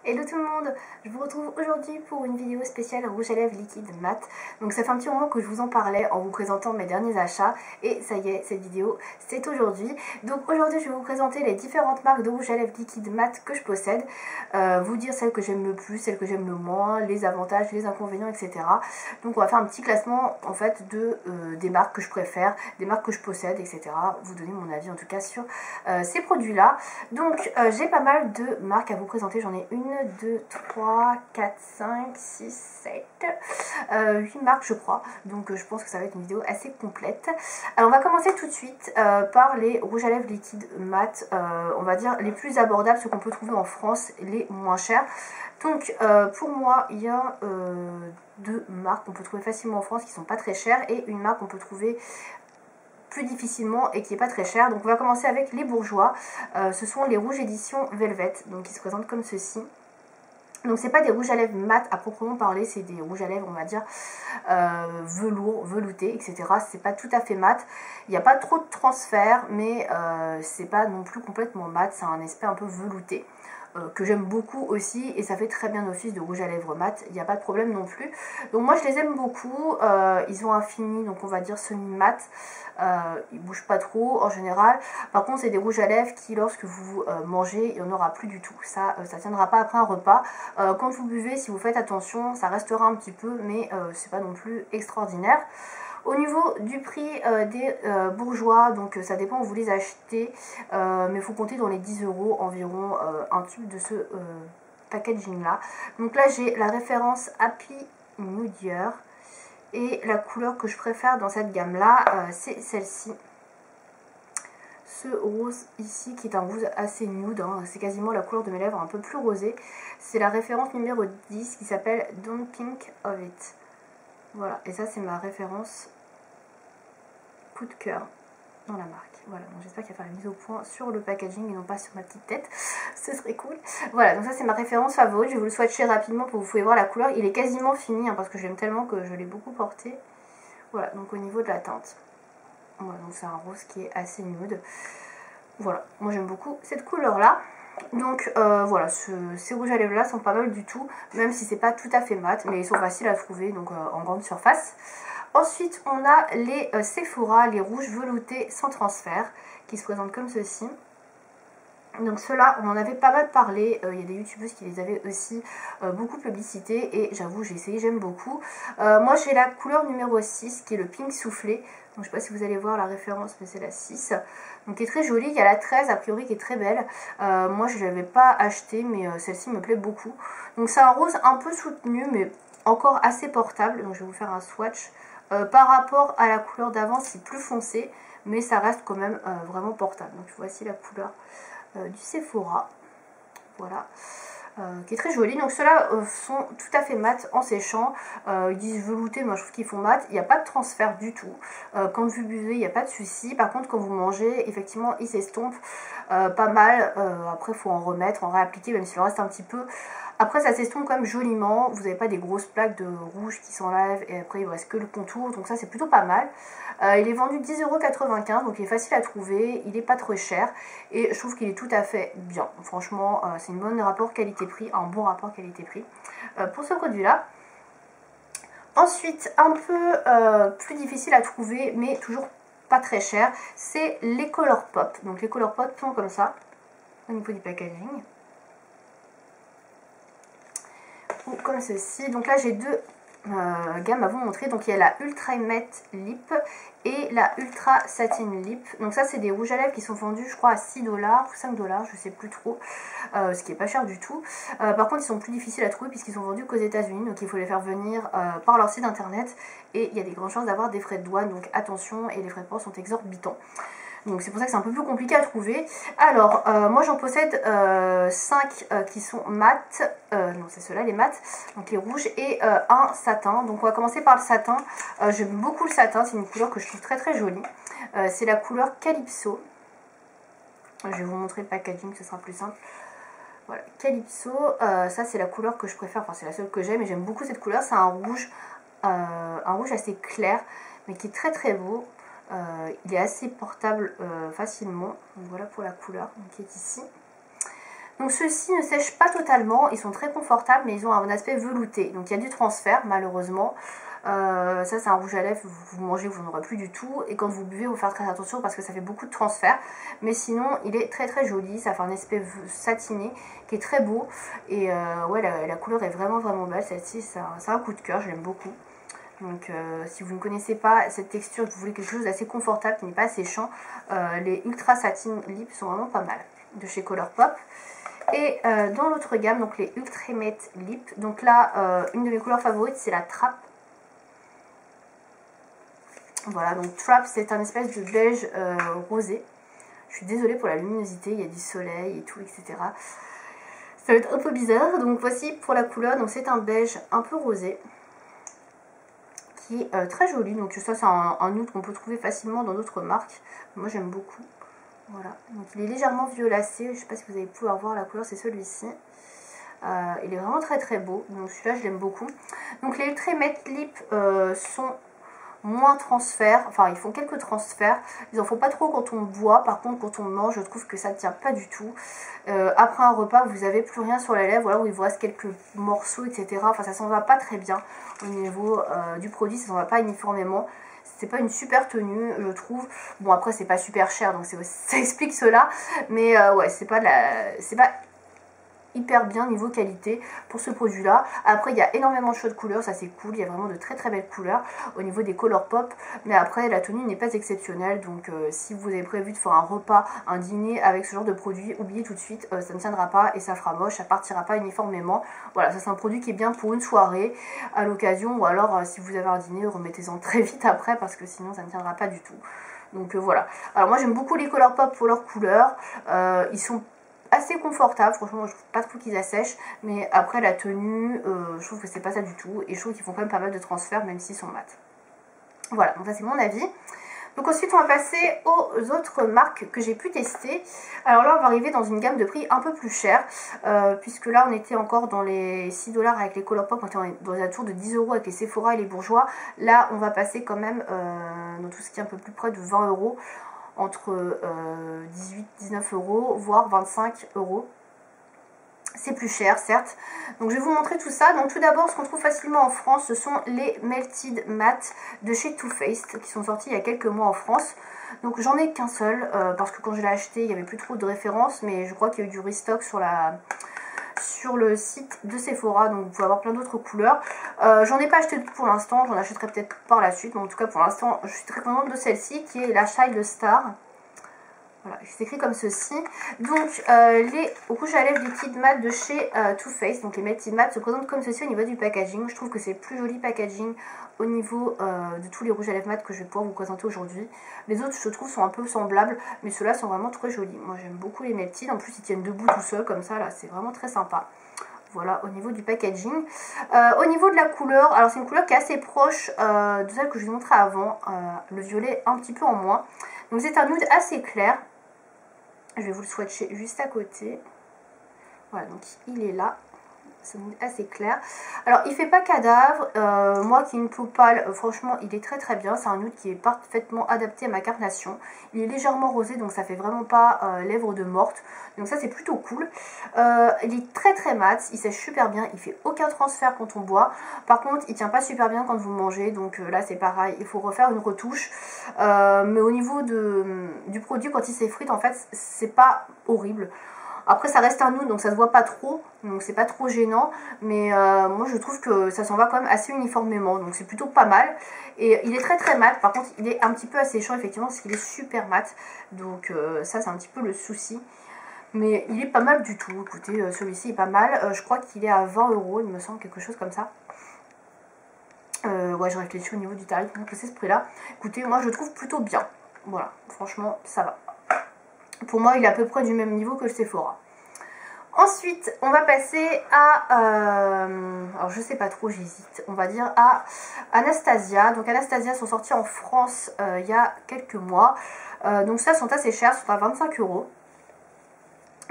Hello tout le monde, je vous retrouve aujourd'hui pour une vidéo spéciale rouge à lèvres liquide mat. Donc ça fait un petit moment que je vous en parlais en vous présentant mes derniers achats et ça y est, cette vidéo c'est aujourd'hui. Donc aujourd'hui je vais vous présenter les différentes marques de rouge à lèvres liquide mat que je possède, vous dire celles que j'aime le plus, celles que j'aime le moins, les avantages, les inconvénients, etc. Donc on va faire un petit classement en fait de des marques que je préfère, des marques que je possède, etc. Vous donner mon avis en tout cas sur ces produits là. Donc j'ai pas mal de marques à vous présenter, j'en ai 2, 3, 4, 5, 6, 7, 8 marques je crois. Donc je pense que ça va être une vidéo assez complète. Alors on va commencer tout de suite par les rouges à lèvres liquides mat, on va dire les plus abordables, ceux qu'on peut trouver en France, les moins chers. Donc pour moi il y a deux marques qu'on peut trouver facilement en France qui sont pas très chères et une marque qu'on peut trouver plus difficilement et qui est pas très cher. Donc on va commencer avec les bourgeois. Ce sont les rouges édition Velvet, donc ils se présentent comme ceci. Donc c'est pas des rouges à lèvres mat à proprement parler, c'est des rouges à lèvres on va dire velours, velouté, etc. C'est pas tout à fait mat, il n'y a pas trop de transfert, mais c'est pas non plus complètement mat, c'est un aspect un peu velouté. Que j'aime beaucoup aussi et ça fait très bien office de rouge à lèvres mat, il n'y a pas de problème non plus. Donc moi je les aime beaucoup, ils ont un fini donc on va dire semi-mat, ils bougent pas trop en général. Par contre c'est des rouges à lèvres qui lorsque vous mangez il n'y en aura plus du tout, ça tiendra pas après un repas. Quand vous buvez, si vous faites attention, ça restera un petit peu mais c'est pas non plus extraordinaire. Au niveau du prix des bourgeois, donc ça dépend où vous les achetez, mais il faut compter dans les 10 € environ un tube de ce packaging là. Donc là j'ai la référence Happy New Year et la couleur que je préfère dans cette gamme là c'est celle-ci. Ce rose ici qui est un rose assez nude, hein, c'est quasiment la couleur de mes lèvres un peu plus rosée. C'est la référence numéro 10 qui s'appelle Don't Think of It. Voilà, et ça c'est ma référence coup de cœur dans la marque. Voilà, donc j'espère qu'il va faire la mise au point sur le packaging et non pas sur ma petite tête, ce serait cool. Voilà, donc ça c'est ma référence favorite, je vais vous le swatcher rapidement pour que vous pouvez voir la couleur. Il est quasiment fini hein, parce que j'aime tellement que je l'ai beaucoup porté. Voilà, donc au niveau de la teinte. Voilà, donc c'est un rose qui est assez nude. Voilà, moi j'aime beaucoup cette couleur là. Donc voilà, ces rouges à lèvres là sont pas mal du tout, même si c'est pas tout à fait mat, mais ils sont faciles à trouver, donc en grande surface. Ensuite on a les Sephora, les rouges veloutés sans transfert, qui se présentent comme ceci. Donc ceux-là, on en avait pas mal parlé, il y a des youtubeuses qui les avaient aussi beaucoup publicité et j'avoue j'ai essayé, j'aime beaucoup. Moi j'ai la couleur numéro 6 qui est le pink soufflé, donc je sais pas si vous allez voir la référence mais c'est la 6. Donc qui est très jolie, il y a la 13 a priori qui est très belle, moi je ne l'avais pas achetée mais celle-ci me plaît beaucoup. Donc c'est un rose un peu soutenu mais encore assez portable, donc je vais vous faire un swatch. Par rapport à la couleur d'avant c'est plus foncé mais ça reste quand même vraiment portable. Donc voici la couleur du Sephora, voilà, qui est très jolie. Donc ceux-là sont tout à fait mat en séchant, ils disent velouté, moi je trouve qu'ils font mat, il n'y a pas de transfert du tout, quand vous buvez il n'y a pas de souci. Par contre quand vous mangez effectivement ils s'estompent pas mal, après il faut en remettre, en réappliquer même s'il en reste un petit peu. Après ça s'estompe quand même joliment, vous n'avez pas des grosses plaques de rouge qui s'enlèvent et après il ne reste que le contour, donc ça c'est plutôt pas mal. Il est vendu 10,95 €, donc il est facile à trouver, il n'est pas trop cher et je trouve qu'il est tout à fait bien. Franchement c'est une bonne rapport qualité-prix, un bon rapport qualité-prix pour ce produit là. Ensuite un peu plus difficile à trouver mais toujours pas très cher, c'est les Colourpop. Donc les Colourpop sont comme ça au niveau du packaging. Ou comme ceci. Donc là j'ai deux gammes à vous montrer. Donc il y a la Ultra Matte Lip et la Ultra Satin Lip. Donc ça c'est des rouges à lèvres qui sont vendus je crois à 6 $ ou 5 $, je sais plus trop, ce qui est pas cher du tout. Par contre ils sont plus difficiles à trouver puisqu'ils sont vendus qu'aux États-Unis, donc il faut les faire venir par leur site internet et il y a des grandes chances d'avoir des frais de douane, donc attention, et les frais de port sont exorbitants. Donc c'est pour ça que c'est un peu plus compliqué à trouver. Alors moi j'en possède 5 qui sont mat, non c'est ceux-là les mat, donc les rouges, et un satin. Donc on va commencer par le satin. J'aime beaucoup le satin, c'est une couleur que je trouve très très jolie. C'est la couleur Calypso. Je vais vous montrer le packaging, ce sera plus simple. Voilà, Calypso, ça c'est la couleur que je préfère, enfin c'est la seule que j'aime et j'aime beaucoup cette couleur. C'est un rouge assez clair mais qui est très très beau. Il est assez portable facilement. Donc voilà pour la couleur qui est ici. Donc ceux-ci ne sèchent pas totalement, ils sont très confortables mais ils ont un aspect velouté. Donc il y a du transfert malheureusement. Ça c'est un rouge à lèvres, vous mangez vous n'en aurez plus du tout, et quand vous buvez vous faire très attention parce que ça fait beaucoup de transfert, mais sinon il est très très joli, ça fait un aspect satiné qui est très beau, et ouais la couleur est vraiment belle, celle-ci c'est un coup de cœur, je l'aime beaucoup. Donc si vous ne connaissez pas cette texture, que vous voulez quelque chose d'assez confortable qui n'est pas séchant, les Ultra Satin Lips sont vraiment pas mal, de chez Colourpop. Et dans l'autre gamme, donc les Ultimate Lip, donc là une de mes couleurs favorites c'est la Trap. Voilà, donc Trap c'est un espèce de beige rosé. Je suis désolée pour la luminosité, il y a du soleil et tout, etc. Ça va être un peu bizarre. Donc voici pour la couleur, donc c'est un beige un peu rosé qui est très joli. Donc ça c'est un nude qu'on peut trouver facilement dans d'autres marques. Moi j'aime beaucoup. Voilà, donc il est légèrement violacé. Je ne sais pas si vous allez pouvoir voir la couleur, c'est celui-ci. Il est vraiment très beau. Donc celui-là je l'aime beaucoup. Donc les Ultimate Lip sont moins transfert, enfin ils font quelques transferts, ils en font pas trop quand on boit, par contre quand on mange je trouve que ça ne tient pas du tout. Après un repas vous avez plus rien sur les lèvres, voilà, où il vous reste quelques morceaux etc, enfin ça s'en va pas très bien au niveau du produit, ça s'en va pas uniformément. C'est pas une super tenue je trouve, bon après c'est pas super cher donc ça explique cela, mais ouais c'est pas hyper bien niveau qualité pour ce produit là. Après il y a énormément de choix de couleurs, ça c'est cool, il y a vraiment de très belles couleurs au niveau des Colourpop, mais après la tenue n'est pas exceptionnelle, donc si vous avez prévu de faire un repas, un dîner avec ce genre de produit, oubliez tout de suite, ça ne tiendra pas et ça fera moche, ça partira pas uniformément. Voilà, ça c'est un produit qui est bien pour une soirée à l'occasion, ou alors si vous avez un dîner remettez-en très vite après parce que sinon ça ne tiendra pas du tout. Donc voilà, alors moi j'aime beaucoup les Colourpop pour leurs couleurs, ils sont assez confortable, franchement je trouve pas trop qu'ils assèchent, mais après la tenue je trouve que c'est pas ça du tout, et je trouve qu'ils font quand même pas mal de transferts même s'ils sont mat. Voilà, donc ça c'est mon avis. Donc ensuite on va passer aux autres marques que j'ai pu tester. Alors là on va arriver dans une gamme de prix un peu plus chère, puisque là on était encore dans les 6 $ avec les Colourpop, on était dans les atours de 10 € avec les Sephora et les Bourjois. Là on va passer quand même dans tout ce qui est un peu plus près de 20 €, entre 18-19 €, voire 25 €. C'est plus cher certes. Donc je vais vous montrer tout ça. Donc tout d'abord ce qu'on trouve facilement en France, ce sont les Melted Matte de chez Too Faced qui sont sortis il y a quelques mois en France. Donc j'en ai qu'un seul parce que quand je l'ai acheté il n'y avait plus trop de références, mais je crois qu'il y a eu du restock sur le site de Sephora, donc vous pouvez avoir plein d'autres couleurs. J'en ai pas acheté pour l'instant, j'en achèterai peut-être par la suite, mais en tout cas pour l'instant je suis très contente de celle-ci qui est la Child Star. Voilà, c'est écrit comme ceci. Donc les rouges à lèvres liquides mat de chez Too Faced, donc les Melted Matte se présentent comme ceci au niveau du packaging. Je trouve que c'est le plus joli packaging au niveau de tous les rouges à lèvres mat que je vais pouvoir vous présenter aujourd'hui. Les autres je trouve sont un peu semblables, mais ceux-là sont vraiment très jolis. Moi j'aime beaucoup les Melted, en plus ils tiennent debout tout seuls comme ça, là c'est vraiment très sympa. Voilà, au niveau du packaging. Au niveau de la couleur, alors c'est une couleur qui est assez proche de celle que je vous montrais avant, le violet un petit peu en moins. Donc c'est un nude assez clair. Je vais vous le swatcher juste à côté. Voilà, donc il est là. C'est assez clair. Alors il fait pas cadavre, moi qui ai une peau pâle, franchement il est très bien. C'est un nude qui est parfaitement adapté à ma carnation. Il est légèrement rosé, donc ça fait vraiment pas lèvres de morte, donc ça c'est plutôt cool. Il est très mat, il sèche super bien, il fait aucun transfert quand on boit. Par contre il tient pas super bien quand vous mangez, donc là c'est pareil, il faut refaire une retouche. Mais au niveau du produit, quand il s'effrite en fait c'est pas horrible. Après ça reste un nude donc ça se voit pas trop, donc c'est pas trop gênant, mais moi je trouve que ça s'en va quand même assez uniformément, donc c'est plutôt pas mal. Et il est très mat, par contre il est un petit peu asséchant effectivement parce qu'il est super mat, donc ça c'est un petit peu le souci. Mais il est pas mal du tout, écoutez celui-ci est pas mal, je crois qu'il est à 20 €, il me semble, quelque chose comme ça. Ouais je réfléchis au niveau du tarif, donc c'est ce prix là. Écoutez moi je le trouve plutôt bien, voilà, franchement ça va. Pour moi, il est à peu près du même niveau que le Sephora. Ensuite, on va passer à... alors, je sais pas trop, j'hésite. On va dire à Anastasia. Donc, Anastasia sont sortis en France il y a quelques mois. Donc, ça, sont assez chers, sont à 25 €.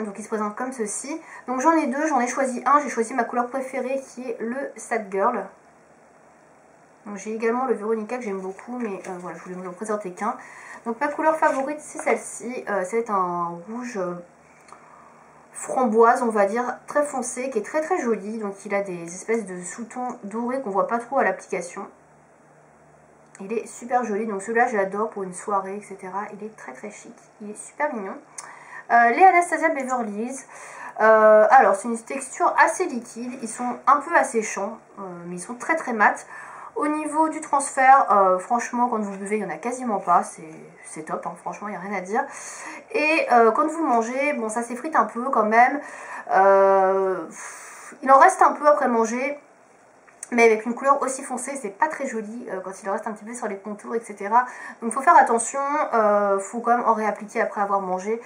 Donc, ils se présentent comme ceci. Donc, j'en ai deux. J'en ai choisi un. J'ai choisi ma couleur préférée qui est le Sad Girl. Donc, j'ai également le Veronica que j'aime beaucoup. Mais voilà, je voulais vous en présenter qu'un. Donc ma couleur favorite c'est celle-ci, c'est un rouge framboise, on va dire, très foncé, qui est très très joli. Donc il a des espèces de sous-tons dorés qu'on voit pas trop à l'application. Il est super joli, donc celui-là je l'adore pour une soirée, etc. Il est très très chic, il est super mignon. Les Anastasia Beverly Hills, alors c'est une texture assez liquide, ils sont un peu asséchants, mais ils sont très très mat. Au niveau du transfert, franchement quand vous buvez il n'y en a quasiment pas, c'est top, hein, franchement il n'y a rien à dire. Et quand vous mangez, bon ça s'effrite un peu quand même, il en reste un peu après manger. Mais avec une couleur aussi foncée, c'est pas très joli quand il reste un petit peu sur les contours, etc. Donc faut faire attention, faut quand même en réappliquer après avoir mangé.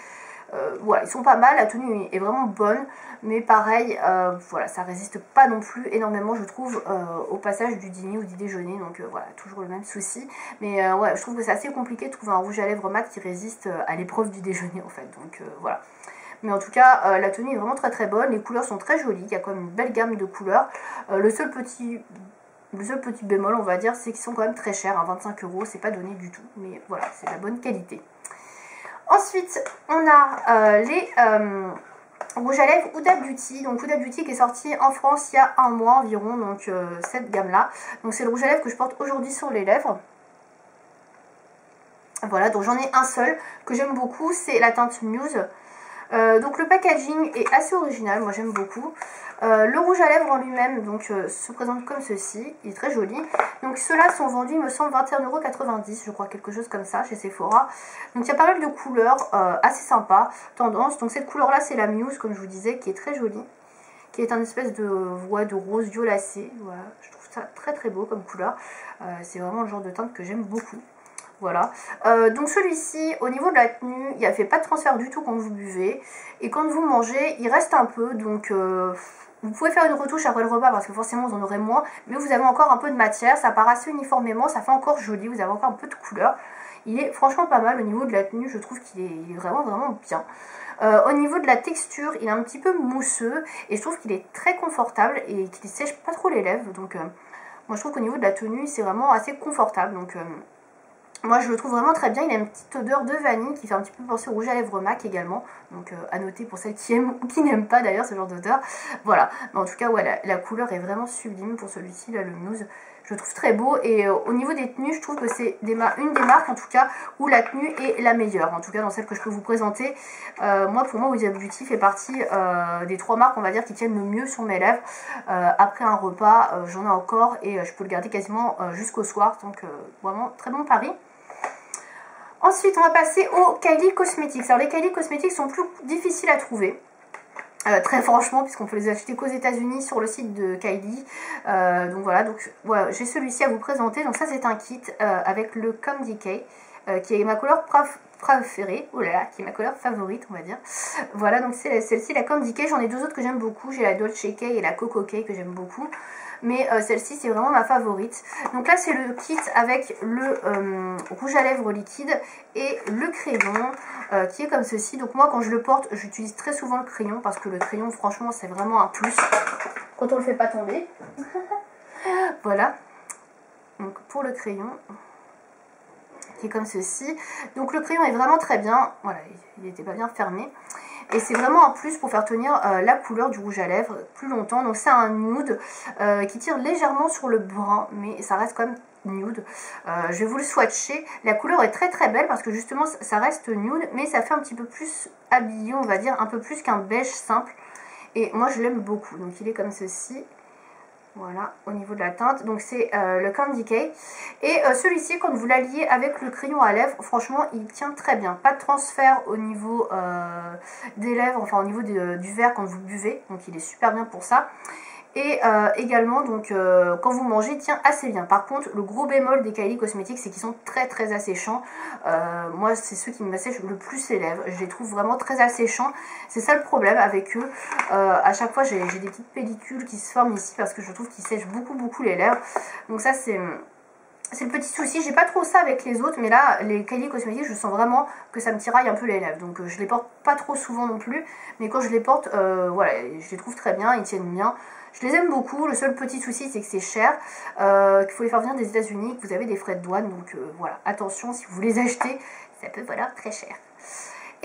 Voilà, ils sont pas mal, la tenue est vraiment bonne, mais pareil, voilà, ça résiste pas non plus énormément, je trouve, au passage du dîner ou du déjeuner. Donc voilà, toujours le même souci. Mais ouais, je trouve que c'est assez compliqué de trouver un rouge à lèvres mat qui résiste à l'épreuve du déjeuner en fait. Donc voilà. Mais en tout cas, la tenue est vraiment très très bonne. Les couleurs sont très jolies. Il y a quand même une belle gamme de couleurs. Le seul petit bémol, on va dire, c'est qu'ils sont quand même très chers. Hein, 25 €, c'est pas donné du tout. Mais voilà, c'est de la bonne qualité. Ensuite, on a les rouges à lèvres Huda Beauty. Donc Huda Beauty qui est sorti en France il y a un mois environ. Donc cette gamme-là. Donc c'est le rouge à lèvres que je porte aujourd'hui sur les lèvres. Voilà, donc j'en ai un seul que j'aime beaucoup. C'est la teinte Muse. Donc le packaging est assez original, moi j'aime beaucoup. Le rouge à lèvres en lui-même donc se présente comme ceci, il est très joli. Donc ceux-là sont vendus, il me semble, 21,90 €, je crois, quelque chose comme ça, chez Sephora. Donc il y a pas mal de couleurs assez sympas, tendance. Donc cette couleur-là, c'est la Muse, comme je vous disais, qui est très jolie, qui est un espèce de rose violacé. Voilà, je trouve ça très très beau comme couleur. C'est vraiment le genre de teinte que j'aime beaucoup. Voilà, donc celui-ci, au niveau de la tenue, il ne fait pas de transfert du tout quand vous buvez. Et quand vous mangez, il reste un peu, donc vous pouvez faire une retouche après le repas parce que forcément vous en aurez moins. Mais vous avez encore un peu de matière, ça part assez uniformément, ça fait encore joli, vous avez encore un peu de couleur. Il est franchement pas mal au niveau de la tenue, je trouve qu'il est vraiment vraiment bien. Au niveau de la texture, il est un petit peu mousseux et je trouve qu'il est très confortable et qu'il sèche pas trop les lèvres. Donc moi je trouve qu'au niveau de la tenue, c'est vraiment assez confortable. Donc moi je le trouve vraiment très bien, il a une petite odeur de vanille qui fait un petit peu penser au rouge à lèvres MAC également. Donc à noter pour celles qui aiment ou qui n'aiment pas d'ailleurs ce genre d'odeur. Voilà, mais en tout cas ouais, la couleur est vraiment sublime pour celui-ci, là le Muse. Je le trouve très beau et au niveau des tenues, je trouve que c'est une des marques en tout cas où la tenue est la meilleure. En tout cas dans celle que je peux vous présenter. Pour moi, Huda Beauty fait partie des 3 marques, on va dire, qui tiennent le mieux sur mes lèvres. Après un repas, j'en ai encore et je peux le garder quasiment jusqu'au soir. Donc vraiment très bon pari. Ensuite, on va passer aux Kylie Cosmetics. Alors les Kylie Cosmetics sont plus difficiles à trouver. Très franchement, puisqu'on peut les acheter qu'aux États-Unis sur le site de Kylie. Donc voilà, j'ai celui-ci à vous présenter. Donc ça c'est un kit avec le Candy K, qui est ma couleur préférée, oh là là, qui est ma couleur favorite on va dire. Voilà, donc c'est celle-ci, la Candy K. J'en ai 2 autres que j'aime beaucoup, j'ai la Dolce K et la Coco K que j'aime beaucoup. Mais celle-ci c'est vraiment ma favorite. Donc là c'est le kit avec le rouge à lèvres liquide et le crayon qui est comme ceci. Donc moi quand je le porte, j'utilise très souvent le crayon parce que le crayon franchement c'est vraiment un plus quand on le fait pas tomber. Voilà, donc pour le crayon qui est comme ceci. Donc le crayon est vraiment très bien, voilà, il n'était pas bien fermé. Et c'est vraiment un plus pour faire tenir la couleur du rouge à lèvres plus longtemps. Donc c'est un nude qui tire légèrement sur le brun, mais ça reste quand même nude. Je vais vous le swatcher. La couleur est très très belle parce que justement ça reste nude, mais ça fait un petit peu plus habillé, on va dire, un peu plus qu'un beige simple. Et moi je l'aime beaucoup. Donc il est comme ceci. Voilà, au niveau de la teinte. Donc c'est le Candy K. Et celui-ci, quand vous l'alliez avec le crayon à lèvres, franchement, il tient très bien. Pas de transfert au niveau des lèvres, enfin au niveau du verre quand vous buvez. Donc il est super bien pour ça. Et également, donc quand vous mangez, il tient assez bien. Par contre, le gros bémol des Kylie Cosmetics, c'est qu'ils sont très très asséchants. Moi, c'est ceux qui m'assèchent le plus les lèvres. Je les trouve vraiment très asséchants. C'est ça le problème avec eux. À chaque fois, j'ai des petites pellicules qui se forment ici parce que je trouve qu'ils sèchent beaucoup les lèvres. Donc ça, c'est le petit souci. J'ai pas trop ça avec les autres, mais là, les Kylie Cosmetics, je sens vraiment que ça me tiraille un peu les lèvres. Donc je les porte pas trop souvent non plus. Mais quand je les porte, voilà, je les trouve très bien, ils tiennent bien. Je les aime beaucoup, le seul petit souci c'est que c'est cher, qu'il faut les faire venir des États-Unis, que vous avez des frais de douane, donc voilà, attention si vous les achetez, ça peut valoir très cher.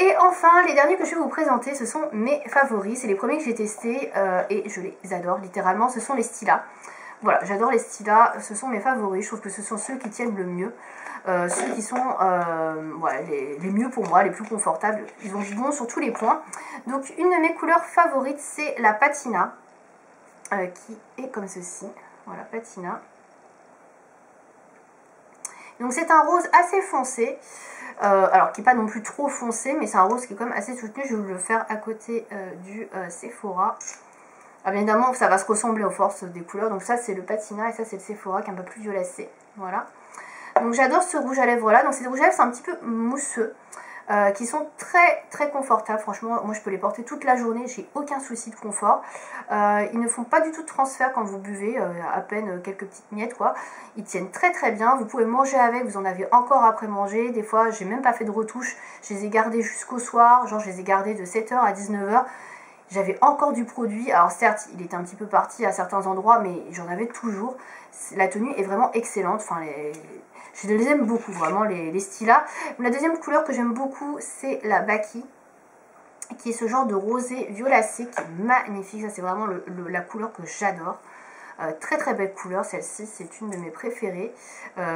Et enfin, les derniers que je vais vous présenter, ce sont mes favoris. C'est les premiers que j'ai testés et je les adore littéralement. Ce sont les Stila. Voilà, j'adore les Stila. Ce sont mes favoris. Je trouve que ce sont ceux qui tiennent le mieux. Ceux qui sont voilà, les mieux pour moi, les plus confortables. Ils ont bon sur tous les points. Donc, une de mes couleurs favorites, c'est la Patina. Qui est comme ceci. Voilà, Patina. Donc, c'est un rose assez foncé. Alors qui n'est pas non plus trop foncé, mais c'est un rose qui est quand même assez soutenu. Je vais vous le faire à côté du Sephora. Ah, bien évidemment, ça va se ressembler aux forces des couleurs. Donc ça, c'est le Patina et ça, c'est le Sephora qui est un peu plus violacé. Voilà. Donc j'adore ce rouge à lèvres là. Donc ces rouges à lèvres, c'est un petit peu mousseux. Qui sont très confortables. Franchement, moi je peux les porter toute la journée, j'ai aucun souci de confort. Ils ne font pas du tout de transfert quand vous buvez, à peine quelques petites miettes quoi. Ils tiennent très bien, vous pouvez manger avec, vous en avez encore après manger. Des fois, j'ai même pas fait de retouche, je les ai gardés jusqu'au soir, genre je les ai gardés de 7 h à 19 h. J'avais encore du produit, alors certes il était un petit peu parti à certains endroits, mais j'en avais toujours. La tenue est vraiment excellente, enfin je les aime beaucoup vraiment les Stila. La deuxième couleur que j'aime beaucoup c'est la Baki, qui est ce genre de rosé violacé qui est magnifique. Ça c'est vraiment la couleur que j'adore. Très belle couleur celle-ci, c'est une de mes préférées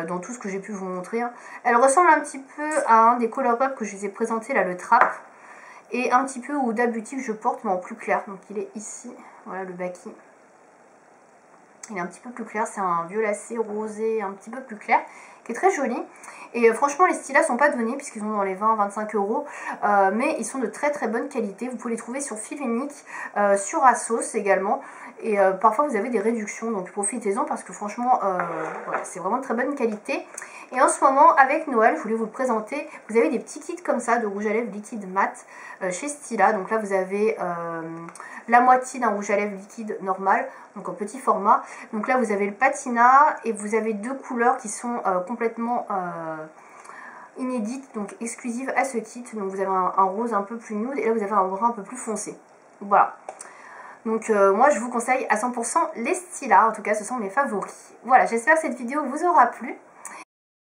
dans tout ce que j'ai pu vous montrer. Elle ressemble un petit peu à un des Colourpop que je vous ai présenté là, le Trap. Et un petit peu au Huda Beauty que je porte mais en plus clair. Donc il est ici, voilà le Baki. Il est un petit peu plus clair, c'est un violacé rosé un petit peu plus clair, qui est très joli. Et franchement les Stila sont pas donnés puisqu'ils sont dans les 20-25 €, mais ils sont de très bonne qualité. Vous pouvez les trouver sur Fil Unique, sur Asos également. Et parfois vous avez des réductions, donc profitez-en parce que franchement voilà, c'est vraiment de très bonne qualité. Et en ce moment avec Noël, je voulais vous le présenter, vous avez des petits kits comme ça de rouge à lèvres liquide mat chez Stila. Donc là vous avez la moitié d'un rouge à lèvres liquide normal, donc en petit format. Donc là vous avez le Patina et vous avez deux couleurs qui sont complètement inédites, donc exclusives à ce kit. Donc vous avez un rose un peu plus nude et là vous avez un brun un peu plus foncé. Voilà. Donc moi je vous conseille à 100% les Stila, en tout cas ce sont mes favoris. Voilà, j'espère que cette vidéo vous aura plu.